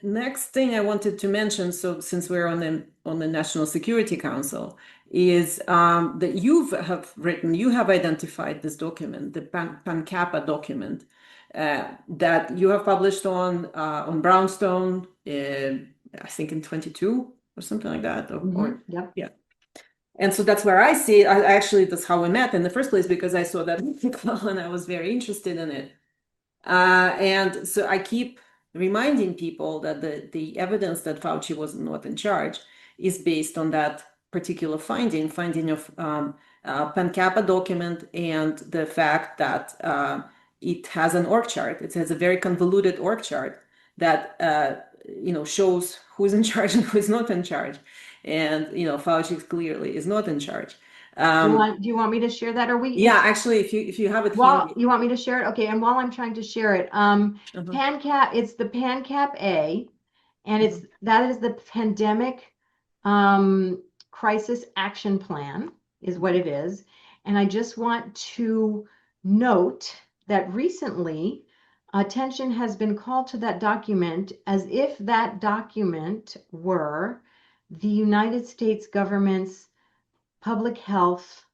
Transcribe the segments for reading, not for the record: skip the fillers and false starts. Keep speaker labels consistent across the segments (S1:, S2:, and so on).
S1: next thing I wanted to mention, so since we're on the National Security Council, is that you have identified this document, the PanCAP document, that you have published on Brownstone, I think in 22 or something like that.
S2: Yep.
S1: Yeah. And so that's where I see it. Actually, that's how we met in the first place, because I saw that article and I was very interested in it. And so I keep reminding people that the evidence that Fauci was not in charge is based on that particular finding of PanCAP document and the fact that it has an org chart. It has a very convoluted org chart that shows who's in charge and who's not in charge. And Fauci clearly is not in charge.
S2: Do you want me to share that?
S1: Yeah, actually, if you have it.
S2: Well, you want me to share it? Okay. And while I'm trying to share it, PanCAP, it's the PanCAP-A, and that is the Pandemic Crisis Action Plan is what it is. And I just want to note that recently attention has been called to that document as if that document were the United States government's public health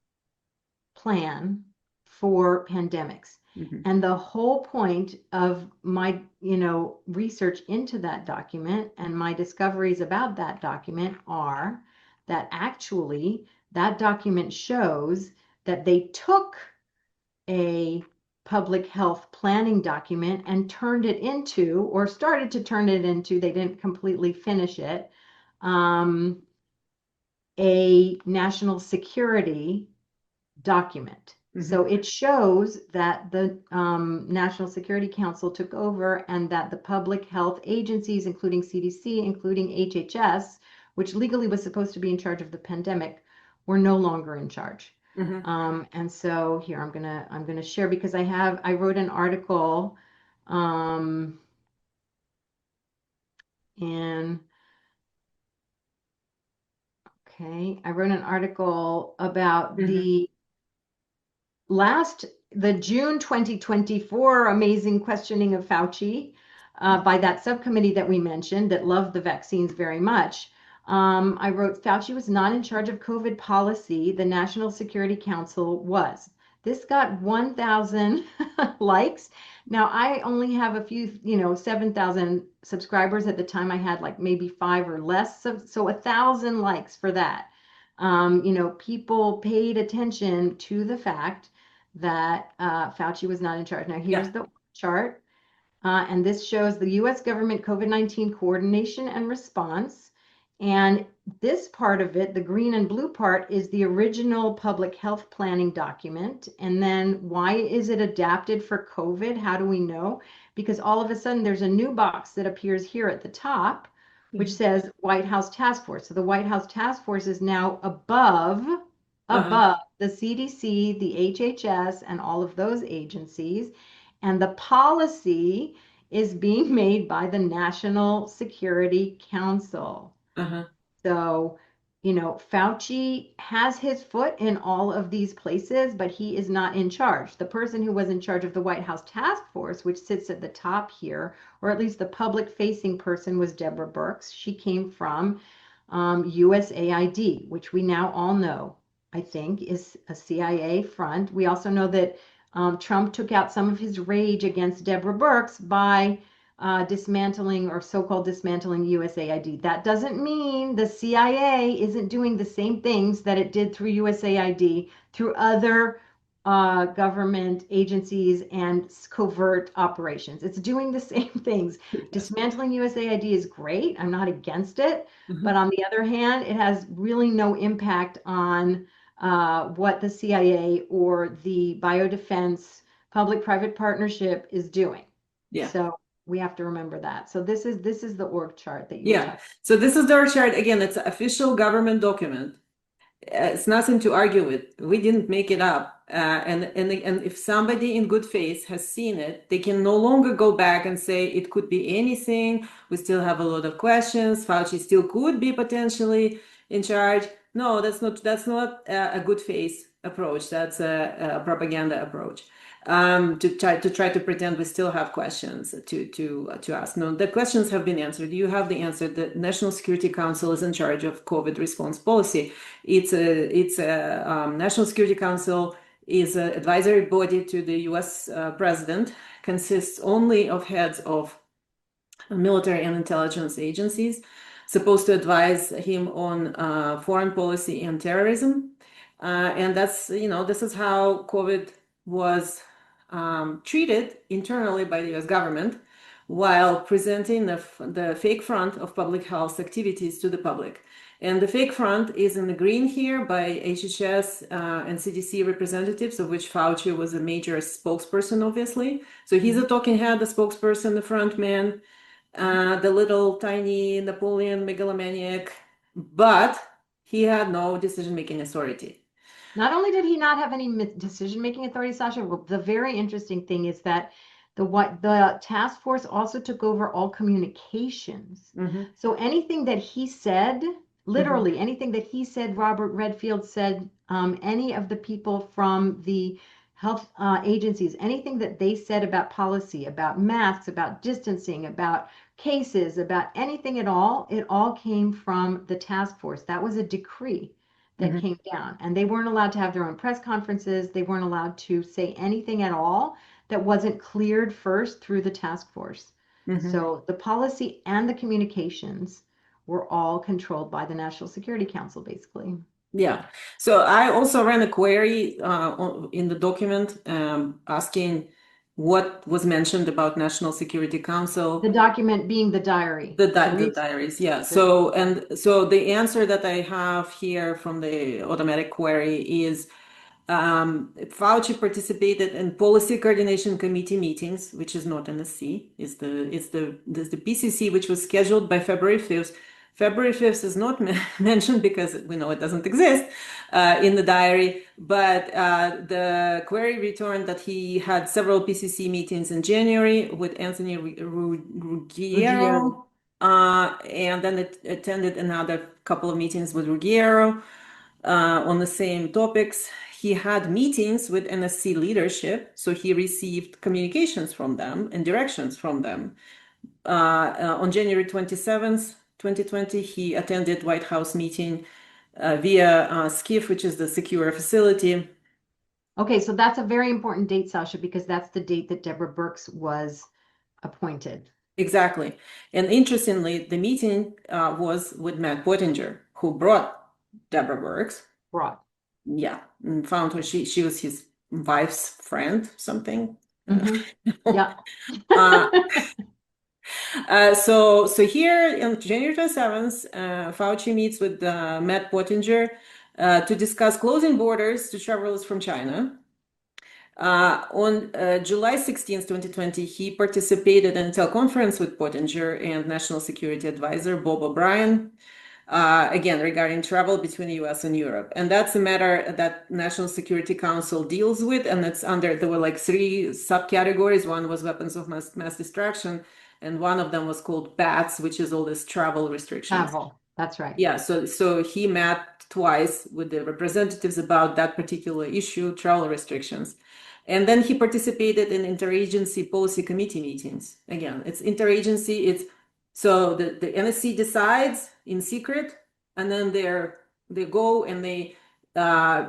S2: plan for pandemics. And the whole point of my, research into that document and my discoveries about that document are that actually that document shows that they took a public health planning document and turned it into, or started to turn it into, they didn't completely finish it, a national security document. So it shows that the National Security Council took over and that the public health agencies, including CDC, including HHS, which legally was supposed to be in charge of the pandemic, were no longer in charge. And so here I'm gonna share, because I wrote an article I wrote an article about the June 2024 amazing questioning of Fauci by that subcommittee that we mentioned that loved the vaccines very much. I wrote, Fauci was not in charge of COVID policy. The National Security Council was. This got 1,000 likes. Now, I only have a few, 7,000 subscribers. At the time I had like maybe 5 or less. So 1,000 likes for that. People paid attention to the fact that Fauci was not in charge. Now, here's the chart. And this shows the U.S. government COVID-19 coordination and response. And this part of it, the green and blue part, is the original public health planning document. And then why is it adapted for COVID? How do we know? Because all of a sudden there's a new box that appears here at the top, which says White House Task Force. So the White House Task Force is now above the CDC, the HHS, and all of those agencies. And the policy is being made by the National Security Council. So, Fauci has his foot in all of these places, but he is not in charge. The person who was in charge of the White House Task Force, which sits at the top here, or at least the public-facing person, was Deborah Birx. She came from USAID, which we now all know, I think, is a CIA front. We also know that Trump took out some of his rage against Deborah Birx by dismantling, or so-called dismantling, USAID. That doesn't mean the CIA isn't doing the same things that it did through USAID, through other government agencies and covert operations. It's doing the same things. Dismantling USAID is great. I'm not against it. But on the other hand, it has really no impact on what the CIA or the biodefense public-private partnership is doing. So we have to remember that. So this is the org chart that you
S1: So this is the org chart. Again, it's an official government document. It's nothing to argue with. We didn't make it up. And if somebody in good faith has seen it, they can no longer go back and say it could be anything. We still have a lot of questions. Fauci still could be potentially in charge. No, that's not a good faith approach. That's a propaganda approach. to try to pretend we still have questions to ask. No, the questions have been answered. You have the answer. The National Security Council is in charge of COVID response policy. It's a National Security Council is an advisory body to the U.S. President, consists only of heads of military and intelligence agencies, supposed to advise him on foreign policy and terrorism. And that's, this is how COVID was treated internally by the US government, while presenting the fake front of public health activities to the public. And the fake front is in the green here by HHS and CDC representatives, of which Fauci was a major spokesperson, obviously. So he's a talking head, the spokesperson, the front man, the little tiny Napoleon megalomaniac, but he had no decision-making authority.
S2: Not only did he not have any decision-making authority, Sasha, well, the very interesting thing is that the task force also took over all communications.
S1: Mm-hmm.
S2: So anything that he said, literally anything that he said, Robert Redfield said, any of the people from the health agencies, anything that they said about policy, about masks, about distancing, about cases, about anything at all, it all came from the task force. That was a decree that came down, and they weren't allowed to have their own press conferences. They weren't allowed to say anything at all that wasn't cleared first through the task force. So the policy and the communications were all controlled by the National Security Council, basically.
S1: Yeah. So I also ran a query in the document asking what was mentioned about National Security Council.
S2: The document being the diary.
S1: The diaries, yeah. So the answer that I have here from the automatic query is Fauci participated in policy coordination committee meetings, which is not NSC, is the PCC, which was scheduled by February 5th. February 5th is not mentioned because we know it doesn't exist in the diary, but the query returned that he had several PCC meetings in January with Anthony Ruggiero, and then it attended another couple of meetings with Ruggiero on the same topics. He had meetings with NSC leadership, so he received communications from them and directions from them. On January 27th, 2020, he attended White House meeting via SCIF, which is the secure facility.
S2: Okay, so that's a very important date, Sasha, because that's the date that Deborah Birx was appointed.
S1: Exactly. And interestingly, the meeting was with Matt Pottinger, who brought Deborah Birx. Yeah, and found her. She was his wife's friend, something.
S2: Yeah.
S1: So here on January 27th, Fauci meets with Matt Pottinger to discuss closing borders to travelers from China. On July 16th, 2020, he participated in a teleconference with Pottinger and National Security Advisor Bob O'Brien, again, regarding travel between the US and Europe. And that's a matter that National Security Council deals with, and it's there were like 3 subcategories. One was weapons of mass destruction, and one of them was called BATS, which is all this travel restrictions.
S2: Travel, that's right.
S1: Yeah, so he met twice with the representatives about that particular issue, travel restrictions. And then he participated in interagency policy committee meetings. Again, it's interagency, so the NSC decides in secret, and then they go and they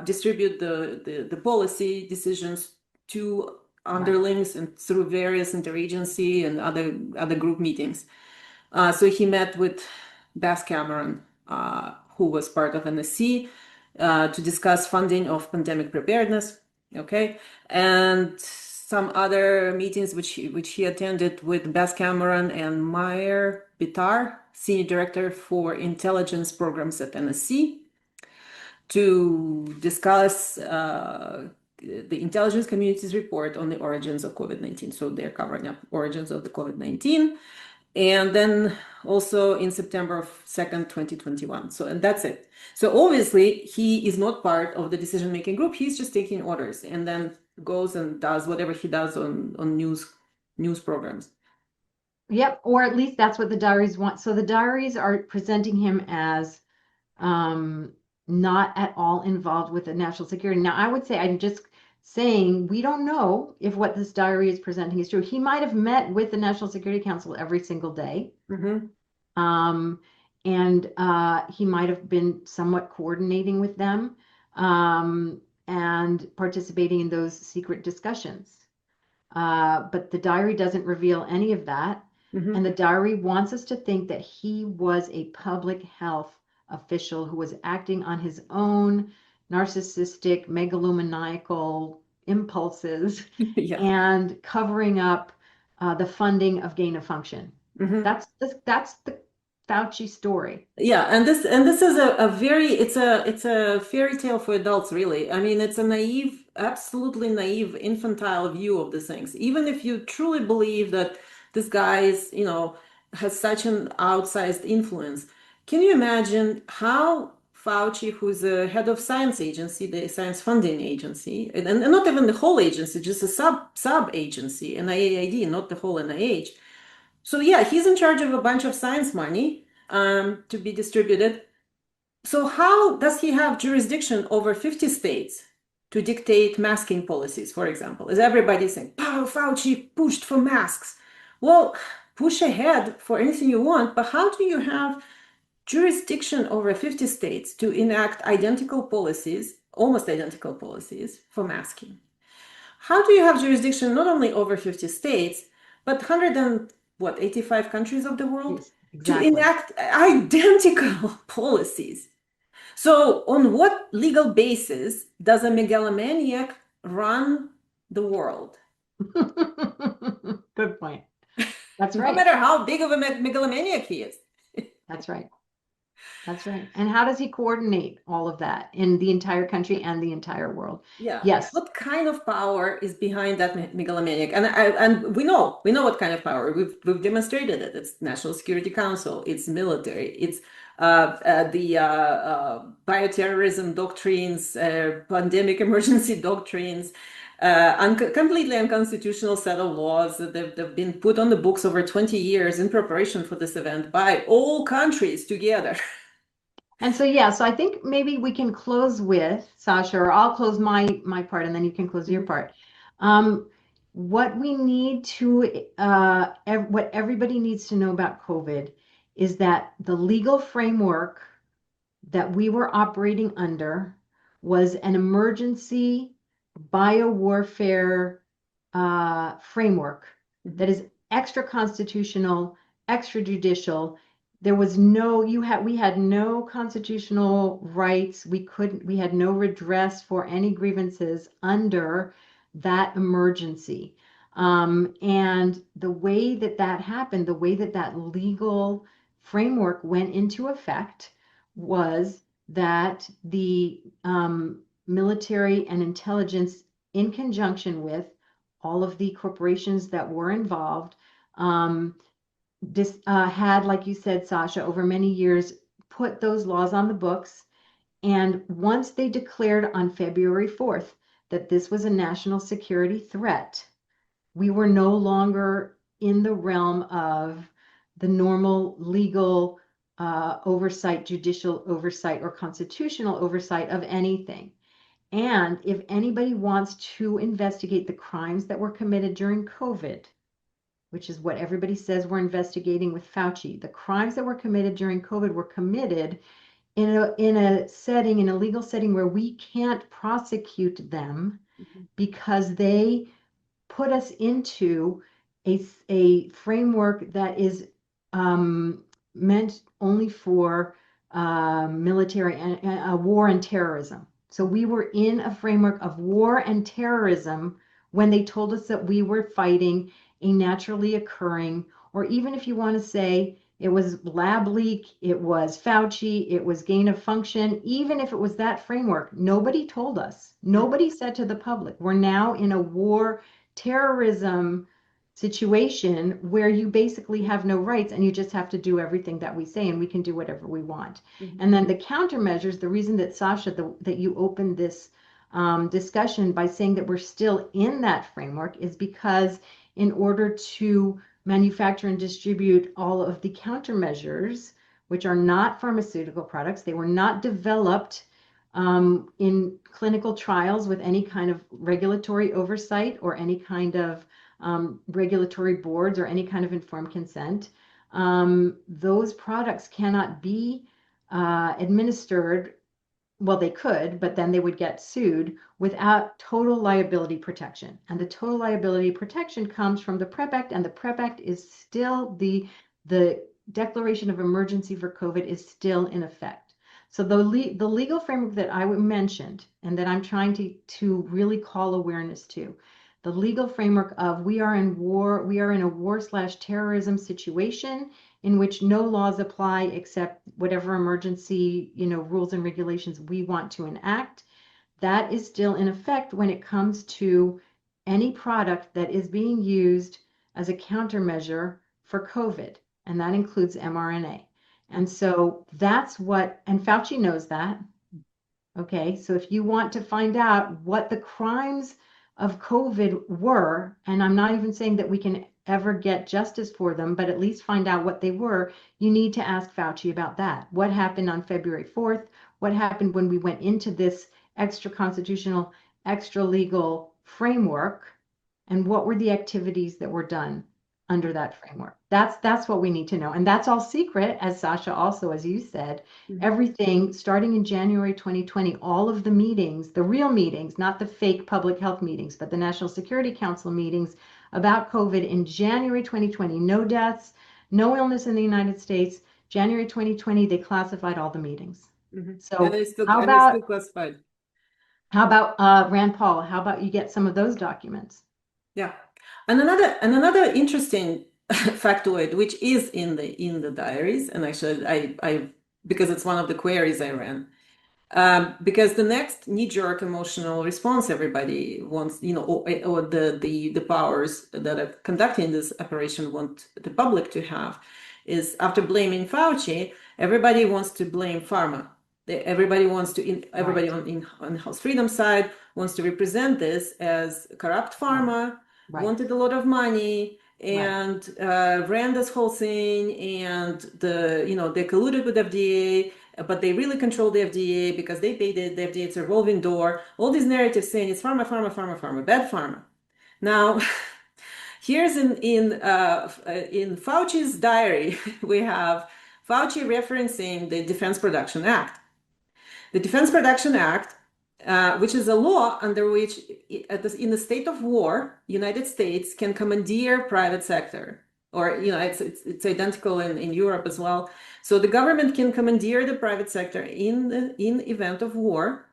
S1: distribute the policy decisions to underlings and through various interagency and other group meetings. So he met with Beth Cameron, who was part of NSC, to discuss funding of pandemic preparedness. Okay, and some other meetings which he attended with Beth Cameron and Meyer Bitar, Senior Director for Intelligence Programs at NSC, to discuss the intelligence community's report on the origins of COVID-19. So they're covering up origins of the COVID-19. And then also in September 2nd, 2021. And that's it. So obviously he is not part of the decision-making group. He's just taking orders and then goes and does whatever he does on news programs.
S2: Yep, or at least that's what the diaries want. So the diaries are presenting him as not at all involved with the national security. Now, I would say I'm just saying, we don't know if what this diary is presenting is true. He might have met with the National Security Council every single day.
S1: Mm-hmm.
S2: And he might have been somewhat coordinating with them and participating in those secret discussions. But the diary doesn't reveal any of that.
S1: Mm-hmm.
S2: And the diary wants us to think that he was a public health official who was acting on his own narcissistic, megalomaniacal impulses
S1: Yeah.
S2: and covering up the funding of gain of function.
S1: Mm-hmm.
S2: That's the Fauci story.
S1: Yeah, and this is a very it's a fairy tale for adults, really. I mean, it's a naive, absolutely naive, infantile view of the things. Even if you truly believe that this guy is, has such an outsized influence, can you imagine how Fauci, who's the head of science agency, the science funding agency, and not even the whole agency, just a sub agency, NIAID, not the whole NIH. So yeah, he's in charge of a bunch of science money to be distributed. So how does he have jurisdiction over 50 states to dictate masking policies, for example? Is everybody saying, "Oh, Fauci pushed for masks"? Well, push ahead for anything you want, but how do you have jurisdiction over 50 states to enact identical policies, almost identical policies for masking? How do you have jurisdiction not only over 50 states, but 85 countries of the world?
S2: Yes, exactly.
S1: To enact identical policies? So on what legal basis does a megalomaniac run the world?
S2: Good point. That's
S1: No
S2: right.
S1: matter how big of a megalomaniac he is.
S2: That's right. That's right. And how does he coordinate all of that in the entire country and the entire world?
S1: Yeah.
S2: Yes.
S1: What kind of power is behind that megalomaniac? And we know what kind of power. We've demonstrated it. It's National Security Council. It's military. It's the bioterrorism doctrines, pandemic emergency doctrines, completely unconstitutional set of laws that they've been put on the books over 20 years in preparation for this event by all countries together.
S2: And so, so I think maybe we can close with, Sasha, or I'll close my part and then you can close your part. What we need to, what everybody needs to know about COVID is that the legal framework that we were operating under was an emergency biowarfare framework that is extra constitutional, extrajudicial. There was we had no constitutional rights. We had no redress for any grievances under that emergency. And the way that happened, the way that legal framework went into effect was that the military and intelligence, in conjunction with all of the corporations that were involved, had, like you said, Sasha, over many years, put those laws on the books. And once they declared on February 4th that this was a national security threat, we were no longer in the realm of the normal legal oversight, judicial oversight, or constitutional oversight of anything. And if anybody wants to investigate the crimes that were committed during COVID, which is what everybody says we're investigating with Fauci, the crimes that were committed during COVID were committed in a legal setting where we can't prosecute them because they put us into a framework that is meant only for military and war and terrorism. So we were in a framework of war and terrorism when they told us that we were fighting a naturally occurring, or even if you want to say it was lab leak, it was Fauci, it was gain of function, even if it was that framework, nobody told us. Nobody said to the public, we're now in a war terrorism situation where you basically have no rights and you just have to do everything that we say and we can do whatever we want. And then the countermeasures, the reason that Sasha, that you opened this discussion by saying that we're still in that framework is because in order to manufacture and distribute all of the countermeasures, which are not pharmaceutical products, they were not developed in clinical trials with any kind of regulatory oversight or any kind of regulatory boards or any kind of informed consent. Those products cannot be administered. Well, they could, but then they would get sued without total liability protection. And the total liability protection comes from the PrEP Act, and the PrEP Act is still the declaration of emergency for COVID is still in effect. So the legal framework that I mentioned and that I'm trying to really call awareness to, the legal framework of we are in a war/terrorism situation in which no laws apply except whatever emergency, rules and regulations we want to enact. That is still in effect when it comes to any product that is being used as a countermeasure for COVID, and that includes mRNA. And so that's and Fauci knows that. Okay, so if you want to find out what the crimes of COVID were, and I'm not even saying that we can ever get justice for them, but at least find out what they were, you need to ask Fauci about that. What happened on February 4th? What happened when we went into this extra constitutional, extra legal framework? And what were the activities that were done under that framework? That's what we need to know. And that's all secret, as Sasha also, as you said, everything starting in January 2020, all of the meetings, the real meetings, not the fake public health meetings, but the National Security Council meetings about COVID in January 2020, no deaths, no illness in the United States. January 2020, they classified all the meetings. So
S1: and it's still classified.
S2: How about Rand Paul? How about you get some of those documents?
S1: Yeah, and another interesting factoid, which is in the diaries, and actually I because it's one of the queries I ran, because the next knee-jerk emotional response everybody wants, or the powers that are conducting this operation want the public to have, is after blaming Fauci, everybody wants to blame pharma. Everybody wants to, everybody on House Freedom side wants to represent this as corrupt pharma, wanted a lot of money, and ran this whole thing, and they colluded with FDA, but they really control the FDA because they paid the FDA, it's a revolving door. All these narratives saying it's pharma, bad pharma. Now, here's in Fauci's diary, we have Fauci referencing the Defense Production Act. The Defense Production Act, which is a law under which, in the state of war, United States can commandeer private sector, or it's identical in Europe as well. So the government can commandeer the private sector in event of war,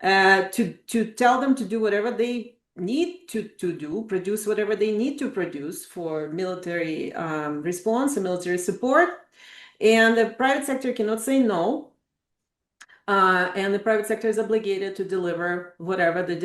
S1: to tell them to do whatever they need to do, produce whatever they need to produce for military response and military support, and the private sector cannot say no. And the private sector is obligated to deliver whatever the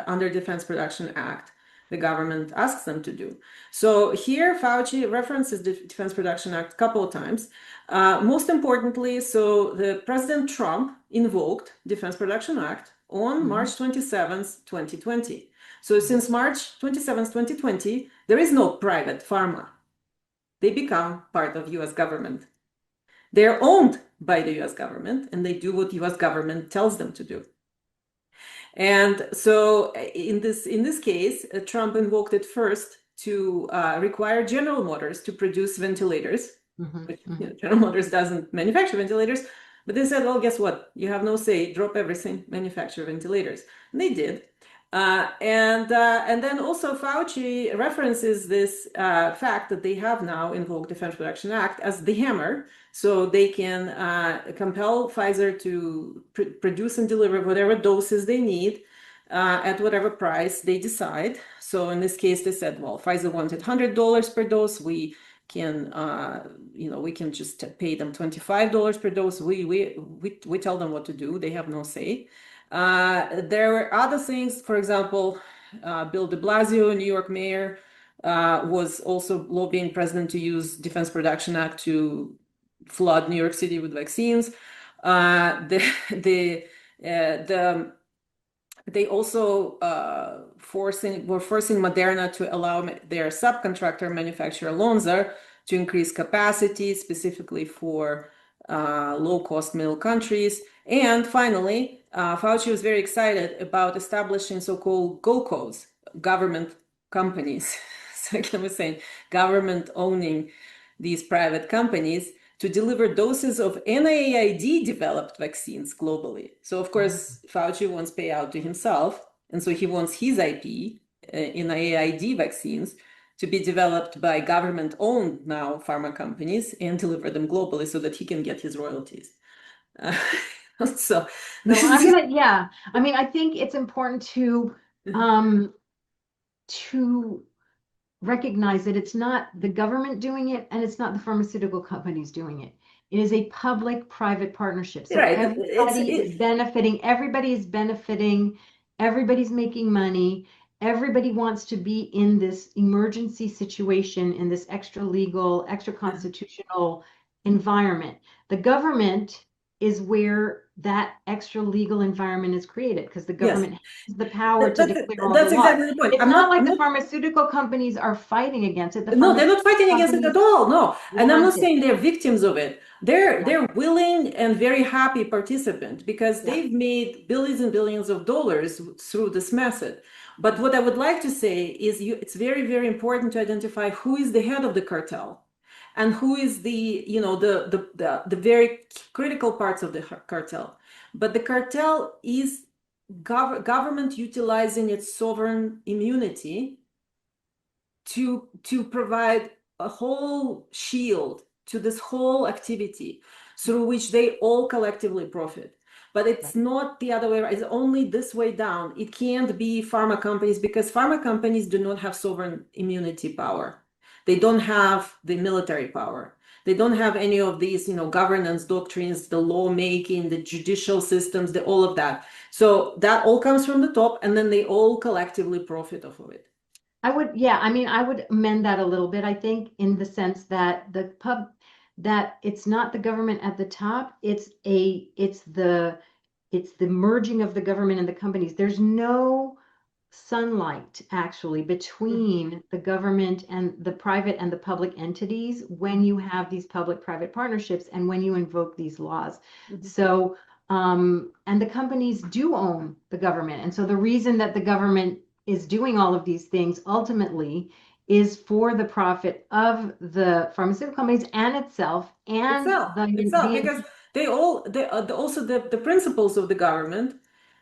S1: under Defense Production Act the government asks them to do. So here Fauci references the Defense Production Act a couple of times. Most importantly, so the President Trump invoked Defense Production Act on March 27th, 2020. So since March 27th, 2020, there is no private pharma. They become part of US government. They're owned by the US government, and they do what US government tells them to do. And so in this case, Trump invoked it first to require General Motors to produce ventilators. General Motors doesn't manufacture ventilators, but they said, well, guess what? You have no say, drop everything, manufacture ventilators. And they did. And then also Fauci references this fact that they have now invoked Defense Production Act as the hammer, so they can compel Pfizer to produce and deliver whatever doses they need at whatever price they decide. So in this case, they said, well, Pfizer wanted $100 per dose. We can, we can just pay them $25 per dose. We tell them what to do. They have no say. There were other things, for example, Bill de Blasio, New York mayor, was also lobbying president to use Defense Production Act to flood New York City with vaccines. They also were forcing Moderna to allow their subcontractor manufacturer Lonza to increase capacity, specifically for low-cost middle countries. And finally, Fauci was very excited about establishing so-called GOCOs, government companies. So like I was saying, government owning these private companies to deliver doses of NIAID developed vaccines globally. So of course, Fauci wants payout to himself. And so he wants his IP in NIAID vaccines to be developed by government-owned now pharma companies and deliver them globally so that he can get his royalties. So
S2: yeah, I mean, I think it's important to recognize that it's not the government doing it and it's not the pharmaceutical companies doing it. It is a public-private partnership. So
S1: right.
S2: everybody is benefiting, everybody's making money, everybody wants to be in this emergency situation, in this extra legal, extra constitutional environment. The government is where that extra legal environment is created because the government has the power to declare all the laws.
S1: Exactly the point.
S2: It's not like the pharmaceutical companies are fighting against it.
S1: No, they're not fighting against it at all. No, and I'm not saying they're victims of it. They're willing and very happy participants because they've made billions and billions of dollars through this method. But what I would like to say is it's very, very important to identify who is the head of the cartel and who is the very critical parts of the cartel. But the cartel is government utilizing its sovereign immunity to provide a whole shield to this whole activity through which they all collectively profit. But it's not the other way around. It's only this way down. It can't be pharma companies because pharma companies do not have sovereign immunity power. They don't have the military power. They don't have any of these, governance doctrines, the lawmaking, the judicial systems, all of that. So that all comes from the top, and then they all collectively profit off of it.
S2: I would amend that a little bit, I think, in the sense that that it's not the government at the top, it's the merging of the government and the companies. There's no sunlight actually between the government and the private and the public entities when you have these public-private partnerships and when you invoke these laws. So and the companies do own the government, and so the reason that the government is doing all of these things ultimately is for the profit of the pharmaceutical companies and itself
S1: because also the principles of the government,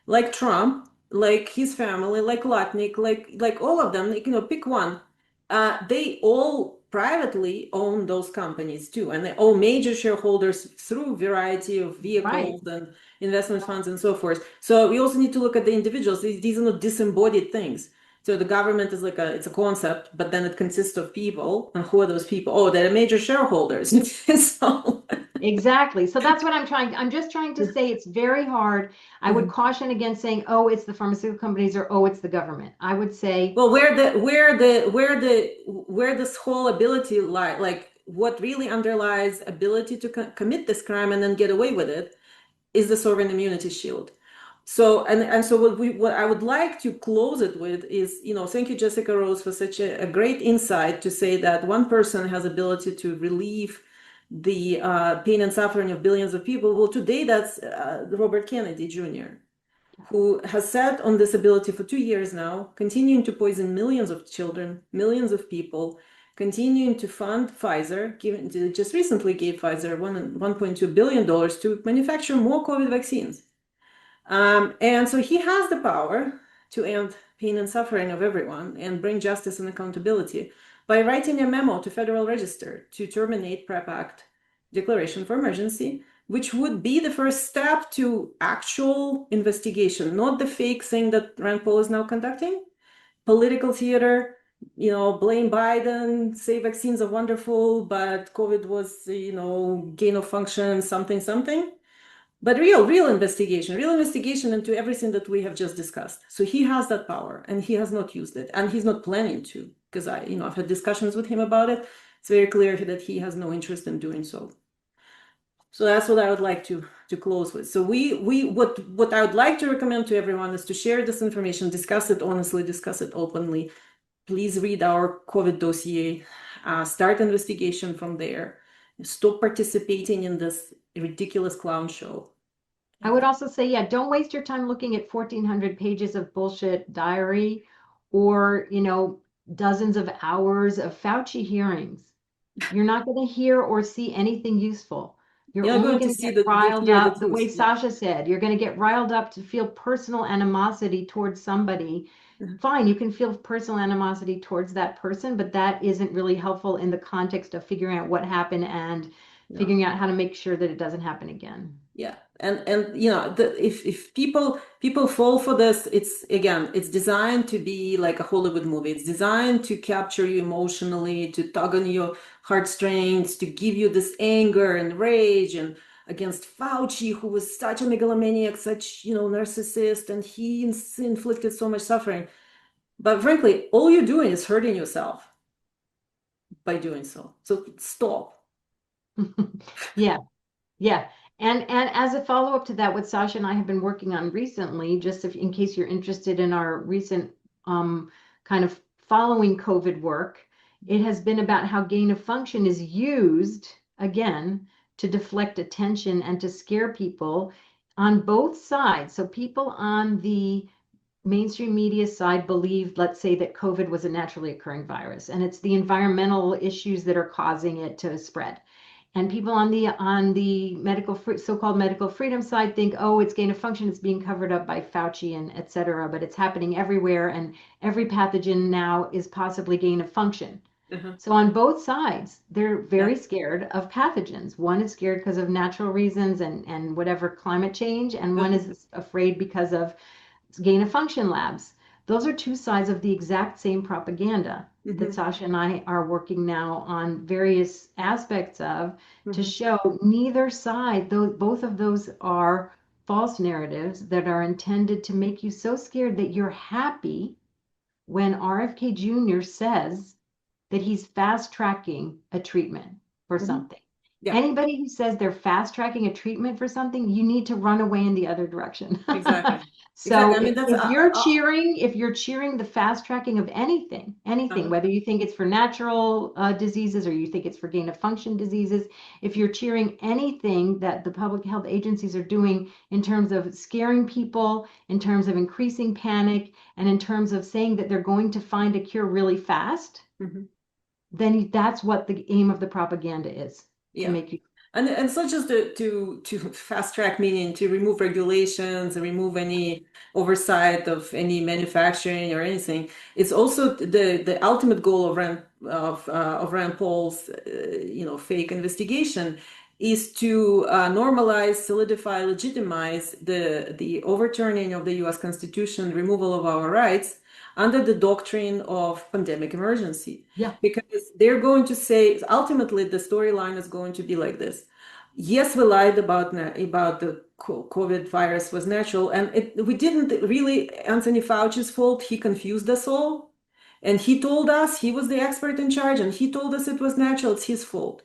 S1: like Trump, like his family, like Lutnick, like all of them, pick one. They all privately own those companies too, and they own major shareholders through a variety of vehicles and investment funds and so forth. So we also need to look at the individuals. These are not disembodied things. So the government is it's a concept, but then it consists of people. And who are those people? Oh, they're major shareholders. So
S2: exactly. So that's what I'm just trying to say it's very hard. I would caution against saying, oh, it's the pharmaceutical companies or oh, it's the government. I would say,
S1: well, where this whole ability lies, like what really underlies ability to commit this crime and then get away with it is the sovereign immunity shield. So and so what I would like to close it with is, thank you, Jessica Rose, for such a great insight to say that one person has ability to relieve the pain and suffering of billions of people. Well, today that's Robert Kennedy Jr., who has sat on this ability for 2 years now, continuing to poison millions of children, millions of people, continuing to fund Pfizer, just recently gave Pfizer $1.2 billion to manufacture more COVID vaccines. And so he has the power to end pain and suffering of everyone and bring justice and accountability by writing a memo to Federal Register to terminate PrEP Act declaration for emergency, which would be the first step to actual investigation, not the fake thing that Rand Paul is now conducting. Political theater, blame Biden, say vaccines are wonderful, but COVID was, gain of function, something. But real investigation into everything that we have just discussed. So he has that power and he has not used it, and he's not planning to, because I've had discussions with him about it. It's very clear that he has no interest in doing so. So that's what I would like to close with. So what I would like to recommend to everyone is to share this information, discuss it honestly, discuss it openly. Please read our COVID dossier, start investigation from there, stop participating in this ridiculous clown show.
S2: I would also say, yeah, don't waste your time looking at 1,400 pages of bullshit diary or, dozens of hours of Fauci hearings. You're not going to hear or see anything useful. You're only going to get riled up the way Sasha said. You're going to get riled up to feel personal animosity towards somebody. Fine, you can feel personal animosity towards that person, but that isn't really helpful in the context of figuring out what happened and figuring out how to make sure that it doesn't happen again.
S1: Yeah, and if people fall for this, it's designed to be like a Hollywood movie. It's designed to capture you emotionally, to tug on your heartstrings, to give you this anger and rage and against Fauci, who was such a megalomaniac, such narcissist, and he inflicted so much suffering. But frankly, all you're doing is hurting yourself by doing so. So stop.
S2: Yeah. And as a follow-up to that, what Sasha and I have been working on recently, just in case you're interested in our recent kind of following COVID work, it has been about how gain of function is used, again, to deflect attention and to scare people on both sides. So people on the mainstream media side believe, let's say, that COVID was a naturally occurring virus, and it's the environmental issues that are causing it to spread. And people on the so-called medical freedom side think, oh, it's gain of function, it's being covered up by Fauci and et cetera, but it's happening everywhere, and every pathogen now is possibly gain of function. So on both sides, they're very scared of pathogens. One is scared because of natural reasons and whatever climate change, and one is afraid because of gain of function labs. Those are two sides of the exact same propaganda that Sasha and I are working now on various aspects of to show neither side, both of those are false narratives that are intended to make you so scared that you're happy when RFK Jr. says that he's fast tracking a treatment for something. Yeah. Anybody who says they're fast tracking a treatment for something, you need to run away in the other direction.
S1: Exactly.
S2: So exactly. I mean, if you're cheering the fast tracking of anything, whether you think it's for natural diseases or you think it's for gain of function diseases, if you're cheering anything that the public health agencies are doing in terms of scaring people, in terms of increasing panic, and in terms of saying that they're going to find a cure really fast, then that's what the aim of the propaganda is. To make you,
S1: and it's not just to fast track, meaning to remove regulations and remove any oversight of any manufacturing or anything. It's also the ultimate goal of Rand Paul's fake investigation is to normalize, solidify, legitimize the overturning of the U.S. Constitution, removal of our rights under the doctrine of pandemic emergency.
S2: Yeah.
S1: Because they're going to say, ultimately, the storyline is going to be like this. Yes, we lied about the COVID virus was natural, and we didn't really, Anthony Fauci's fault. He confused us all, and he told us he was the expert in charge, and he told us it was natural. It's his fault.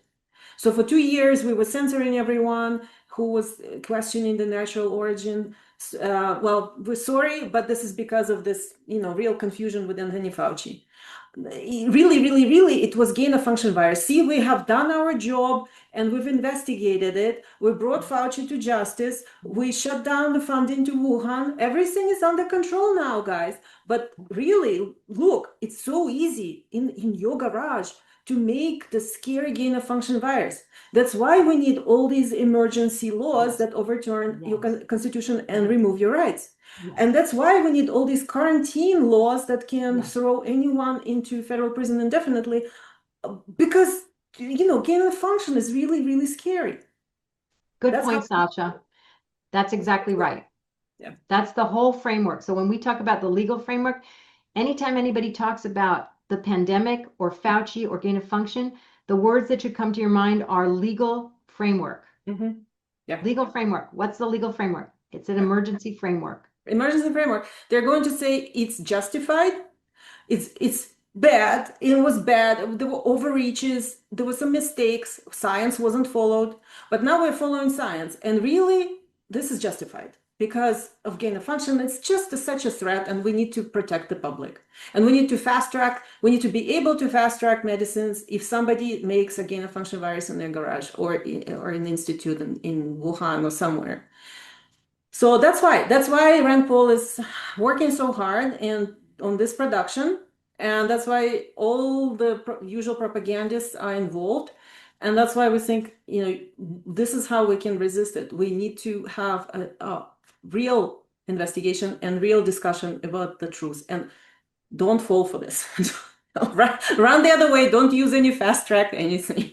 S1: So for 2 years, we were censoring everyone who was questioning the natural origin. Well, we're sorry, but this is because of this, real confusion with Anthony Fauci. Really, it was gain of function virus. See, we have done our job and we've investigated it. We brought Fauci to justice. We shut down the funding to Wuhan. Everything is under control now, guys. But really, look, it's so easy in your garage to make the scary gain of function virus. That's why we need all these emergency laws that overturn your constitution and remove your rights. And that's why we need all these quarantine laws that can throw anyone into federal prison indefinitely, because, gain of function is really, really scary.
S2: Good point, Sasha. That's exactly right.
S1: Yeah.
S2: That's the whole framework. So when we talk about the legal framework, anytime anybody talks about the pandemic or Fauci or gain of function, the words that should come to your mind are legal framework. Legal framework. What's the legal framework? It's an emergency framework.
S1: Emergency framework. They're going to say it's justified. It's bad. It was bad. There were overreaches. There were some mistakes. Science wasn't followed. But now we're following science. And really, this is justified because of gain of function. It's just such a threat, and we need to protect the public. And we need to fast track. We need to be able to fast track medicines if somebody makes a gain of function virus in their garage or in an institute in Wuhan or somewhere. So that's why Rand Paul is working so hard and on this production, and that's why all the usual propagandists are involved, and that's why we think, you know, this is how we can resist it. We need to have a real investigation and real discussion about the truth, and don't fall for this. Run the other way. Don't use any fast track anything.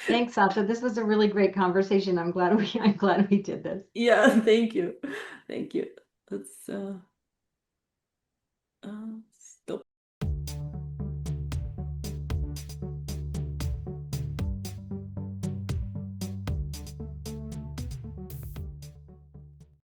S2: Thanks, Sasha. This was a really great conversation. I'm glad we did this.
S1: Yeah, thank you. Thank you. That's